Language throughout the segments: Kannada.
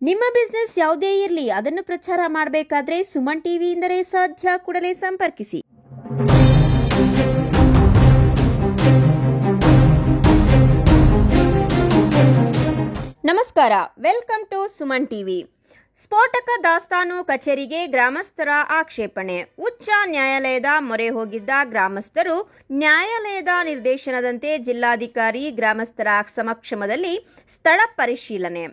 ನಿಮ್ಮ ಬಿಸ್ನೆಸ್ ಯಾವುದೇ ಇರಲಿ, ಅದನ್ನು ಪ್ರಚಾರ ಮಾಡಬೇಕಾದ್ರೆ ಸುಮನ್ ಟಿವಿಯಿಂದಲೇ ಸಾಧ್ಯ. ಕೂಡಲೇ ಸಂಪರ್ಕಿಸಿ. ನಮಸ್ಕಾರ, ವೆಲ್ಕಮ್ ಟು ಸುಮನ್ ಟಿವಿ. ಸ್ಫೋಟಕ ದಾಸ್ತಾನು ಕಚೇರಿಗೆ ಗ್ರಾಮಸ್ಥರ ಆಕ್ಷೇಪಣೆ. ಉಚ್ಚ ನ್ಯಾಯಾಲಯದ ಮೊರೆ ಹೋಗಿದ್ದ ಗ್ರಾಮಸ್ಥರು ನ್ಯಾಯಾಲಯದ ನಿರ್ದೇಶನದಂತೆ ಜಿಲ್ಲಾಧಿಕಾರಿ ಗ್ರಾಮಸ್ಥರ ಸಮಕ್ಷಮದಲ್ಲಿ ಸ್ಥಳ ಪರಿಶೀಲನೆ.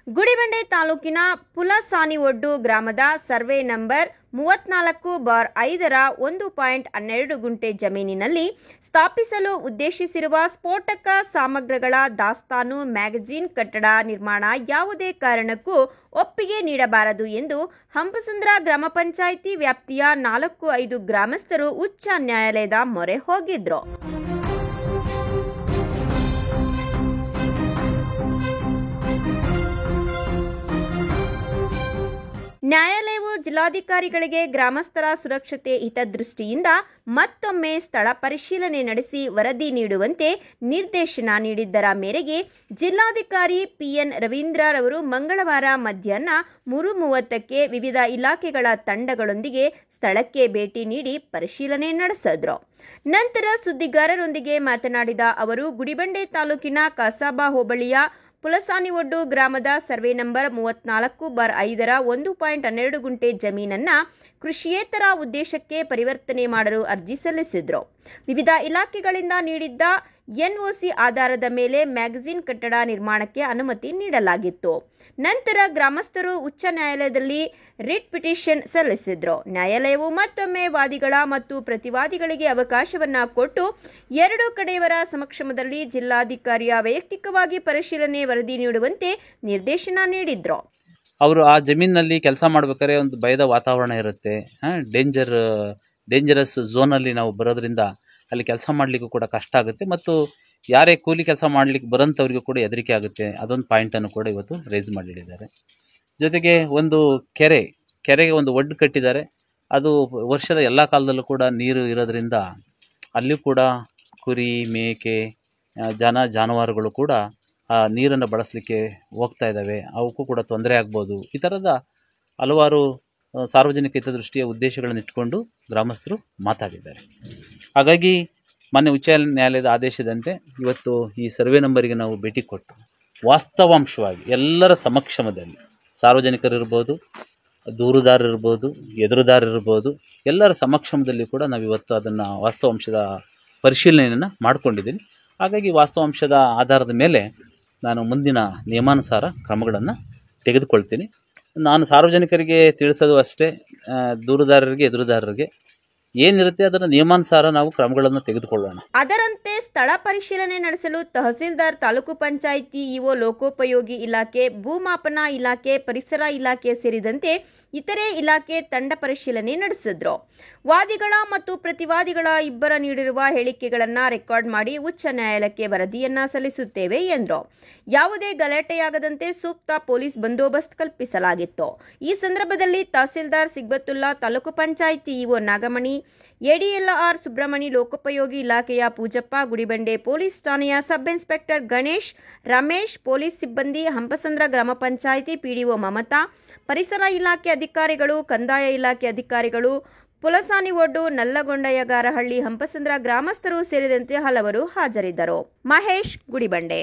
ಗುಡಿಬಂಡೆ ತಾಲೂಕಿನ ಪುಲಸಾನಿವೊಡ್ಡು ಗ್ರಾಮದ ಸರ್ವೆ ನಂಬರ್ 34/5ರ 1.12 ಗುಂಟೆ ಜಮೀನಿನಲ್ಲಿ ಸ್ಥಾಪಿಸಲು ಉದ್ದೇಶಿಸಿರುವ ಸ್ಫೋಟಕ ಸಾಮಗ್ರಿಗಳ ದಾಸ್ತಾನು ಮ್ಯಾಗಜಿನ್ ಕಟ್ಟಡ ನಿರ್ಮಾಣ ಯಾವುದೇ ಕಾರಣಕ್ಕೂ ಒಪ್ಪಿಗೆ ನೀಡಬಾರದು ಎಂದು ಹಂಪಸಂದ್ರ ಗ್ರಾಮ ಪಂಚಾಯಿತಿ ವ್ಯಾಪ್ತಿಯ 4-5 ಗ್ರಾಮಸ್ಥರು ಉಚ್ಚ ನ್ಯಾಯಾಲಯದ ಮೊರೆ ಹೋಗಿದ್ರು. ನ್ಯಾಯಾಲಯವು ಜಿಲ್ಲಾಧಿಕಾರಿಗಳಿಗೆ ಗ್ರಾಮಸ್ಥರ ಸುರಕ್ಷತೆ ಹಿತದೃಷ್ಟಿಯಿಂದ ಮತ್ತೊಮ್ಮೆ ಸ್ಥಳ ಪರಿಶೀಲನೆ ನಡೆಸಿ ವರದಿ ನೀಡುವಂತೆ ನಿರ್ದೇಶನ ನೀಡಿದ್ದರ ಮೇರೆಗೆ ಜಿಲ್ಲಾಧಿಕಾರಿ ಪಿಎನ್ ರವೀಂದ್ರರವರು ಮಂಗಳವಾರ ಮಧ್ಯಾಹ್ನ 3:30ಕ್ಕೆ ವಿವಿಧ ಇಲಾಖೆಗಳ ತಂಡಗಳೊಂದಿಗೆ ಸ್ಥಳಕ್ಕೆ ಭೇಟಿ ನೀಡಿ ಪರಿಶೀಲನೆ ನಡೆಸಿದ್ರು. ನಂತರ ಸುದ್ದಿಗಾರರೊಂದಿಗೆ ಮಾತನಾಡಿದ ಅವರು, ಗುಡಿಬಂಡೆ ತಾಲೂಕಿನ ಕಸಾಬಾ ಹೋಬಳಿಯ ಪುಲಸಾನಿವೊಡ್ಡು ಗ್ರಾಮದ ಸರ್ವೆ ನಂಬರ್ 34/5ರ 1.12 ಗುಂಟೆ ಜಮೀನನ್ನು ಕೃಷಿಯೇತರ ಉದ್ದೇಶಕ್ಕೆ ಪರಿವರ್ತನೆ ಮಾಡಲು ಅರ್ಜಿ ಸಲ್ಲಿಸಿದ್ರು. ವಿವಿಧ ಇಲಾಖೆಗಳಿಂದ ನೀಡಿದ್ದ ಎನ್ಒಸಿ ಆಧಾರದ ಮೇಲೆ ಮ್ಯಾಗಜಿನ್ ಕಟ್ಟಡ ನಿರ್ಮಾಣಕ್ಕೆ ಅನುಮತಿ ನೀಡಲಾಗಿತ್ತು. ನಂತರ ಗ್ರಾಮಸ್ಥರು ಉಚ್ಚ ನ್ಯಾಯಾಲಯದಲ್ಲಿ ರಿಟ್ ಪಿಟಿಷನ್ ಸಲ್ಲಿಸಿದ್ರು. ನ್ಯಾಯಾಲಯವು ಮತ್ತೊಮ್ಮೆ ವಾದಿಗಳ ಮತ್ತು ಪ್ರತಿವಾದಿಗಳಿಗೆ ಅವಕಾಶವನ್ನ ಕೊಟ್ಟು ಎರಡು ಕಡೆಯವರ ಸಮಕ್ಷಮದಲ್ಲಿ ಜಿಲ್ಲಾಧಿಕಾರಿಯ ವೈಯಕ್ತಿಕವಾಗಿ ಪರಿಶೀಲನೆ ವರದಿ ನೀಡುವಂತೆ ನಿರ್ದೇಶನ ನೀಡಿದ್ರು. ಅವರು ಆ ಜಮೀನಿನಲ್ಲಿ ಕೆಲಸ ಮಾಡ್ಬೇಕಾದ್ರೆ ಒಂದು ಭಯದ ವಾತಾವರಣ ಇರುತ್ತೆ. ಡೇಂಜರಸ್ ಝೋನಲ್ಲಿ ನಾವು ಬರೋದ್ರಿಂದ ಅಲ್ಲಿ ಕೆಲಸ ಮಾಡಲಿಕ್ಕೂ ಕೂಡ ಕಷ್ಟ ಆಗುತ್ತೆ ಮತ್ತು ಯಾರೇ ಕೂಲಿ ಕೆಲಸ ಮಾಡಲಿಕ್ಕೆ ಬರೋಂಥವ್ರಿಗೂ ಕೂಡ ಹೆದರಿಕೆ ಆಗುತ್ತೆ. ಅದೊಂದು ಪಾಯಿಂಟನ್ನು ಕೂಡ ಇವತ್ತು ರೇಸ್ ಮಾಡಿದ್ದಾರೆ. ಜೊತೆಗೆ ಒಂದು ಕೆರೆಗೆ ಒಂದು ಒಡ್ಡು ಕಟ್ಟಿದ್ದಾರೆ. ಅದು ವರ್ಷದ ಎಲ್ಲ ಕಾಲದಲ್ಲೂ ಕೂಡ ನೀರು ಇರೋದ್ರಿಂದ ಅಲ್ಲಿ ಕೂಡ ಕುರಿ, ಮೇಕೆ, ಜಾನುವಾರುಗಳು ಕೂಡ ಆ ನೀರನ್ನು ಬಳಸಲಿಕ್ಕೆ ಹೋಗ್ತಾ ಇದ್ದಾವೆ. ಅವಕ್ಕೂ ಕೂಡ ತೊಂದರೆ ಆಗ್ಬೋದು. ಈ ಥರದ ಹಲವಾರು ಸಾರ್ವಜನಿಕ ಹಿತದೃಷ್ಟಿಯ ಉದ್ದೇಶಗಳನ್ನು ಇಟ್ಕೊಂಡು ಗ್ರಾಮಸ್ಥರು ಮಾತಾಡಿದ್ದಾರೆ. ಹಾಗಾಗಿ ಮಾನ್ಯ ಉಚ್ಚ ನ್ಯಾಯಾಲಯದ ಆದೇಶದಂತೆ ಇವತ್ತು ಈ ಸರ್ವೆ ನಂಬರಿಗೆ ನಾವು ಭೇಟಿ ಕೊಟ್ಟು ವಾಸ್ತವಾಂಶವಾಗಿ ಎಲ್ಲರ ಸಮಕ್ಷಮದಲ್ಲಿ ಸಾರ್ವಜನಿಕರಿರ್ಬೋದು, ದೂರುದಾರರಿರ್ಬೋದು, ಎದುರುದಾರರಿರ್ಬೋದು, ಎಲ್ಲರ ಸಮಕ್ಷಮದಲ್ಲಿ ಕೂಡ ನಾವು ಇವತ್ತು ಅದನ್ನು ವಾಸ್ತವಾಂಶದ ಪರಿಶೀಲನೆಯನ್ನು ಮಾಡಿಕೊಂಡಿದ್ದೀನಿ. ಹಾಗಾಗಿ ವಾಸ್ತವಾಂಶದ ಆಧಾರದ ಮೇಲೆ ನಾನು ಮುಂದಿನ ನಿಯಮಾನುಸಾರ ಕ್ರಮಗಳನ್ನು ತೆಗೆದುಕೊಳ್ತೀನಿ. ನಾನು ಸಾರ್ವಜನಿಕರಿಗೆ ತಿಳಿಸೋದು ಅಷ್ಟೇ, ದೂರುದಾರರಿಗೆ, ಎದುರುದಾರರಿಗೆ ಏನಿರುತ್ತೆ ಅದನ್ನು ನಿಯಮಾನುಸಾರ ನಾವು ಕ್ರಮಗಳನ್ನು ತೆಗೆದುಕೊಳ್ಳೋಣ. ಅದರಂತೆ ಸ್ಥಳ ಪರಿಶೀಲನೆ ನಡೆಸಲು ತಹಸೀಲ್ದಾರ್, ತಾಲೂಕು ಪಂಚಾಯಿತಿ ಇಒ, ಲೋಕೋಪಯೋಗಿ ಇಲಾಖೆ, ಭೂಮಾಪನ ಇಲಾಖೆ, ಪರಿಸರ ಇಲಾಖೆ ಸೇರಿದಂತೆ ಇತರೆ ಇಲಾಖೆ ತಂಡ ಪರಿಶೀಲನೆ ನಡೆಸಿದ್ರು. ವಾದಿಗಳ ಮತ್ತು ಪ್ರತಿವಾದಿಗಳ ಇಬ್ಬರ ನೀಡಿರುವ ಹೇಳಿಕೆಗಳನ್ನು ರೆಕಾರ್ಡ್ ಮಾಡಿ ಉಚ್ಚ ನ್ಯಾಯಾಲಯಕ್ಕೆ ವರದಿಯನ್ನ ಸಲ್ಲಿಸುತ್ತೇವೆ ಎಂದರು. ಯಾವುದೇ ಗಲಾಟೆಯಾಗದಂತೆ ಸೂಕ್ತ ಪೊಲೀಸ್ ಬಂದೋಬಸ್ತ್ ಕಲ್ಪಿಸಲಾಗಿತ್ತು. ಈ ಸಂದರ್ಭದಲ್ಲಿ ತಹಸೀಲ್ದಾರ್ ಸಿಗ್ಬತ್ತುಲ್ಲಾ, ತಾಲೂಕು ಪಂಚಾಯಿತಿ ಇಒ ನಾಗಮಣಿ, ಎಡಿಎಲ್ಆರ್ ಸುಬ್ರಹ್ಮಣಿ, ಲೋಕೋಪಯೋಗಿ ಇಲಾಖೆಯ ಪೂಜಪ್ಪ, ಗುಡಿಬಂಡೆ ಪೊಲೀಸ್ ಠಾಣೆಯ sub inspector Ganesh, Ramesh, police ಸಿಬ್ಬಂದಿ, ಹಂಪಸಂದ್ರ ಗ್ರಾಮ ಪಂಚಾಯಿತಿ ಪಿಡಿಒ ಮಮತಾ, ಪರಿಸರ ಇಲಾಖೆ ಅಧಿಕಾರಿಗಳು, ಕಂದಾಯ ಇಲಾಖೆ ಅಧಿಕಾರಿಗಳು, ಪುಲಸಾನಿವೊಡ್ಡು, ನಲ್ಲಗೊಂಡಯ್ಯಗಾರಹಳ್ಳಿ, ಹಂಪಸಂದ್ರ ಗ್ರಾಮಸ್ಥರು ಸೇರಿದಂತೆ ಹಲವರು ಹಾಜರಿದ್ದರು. ಮಹೇಶ್, ಗುಡಿಬಂಡೆ.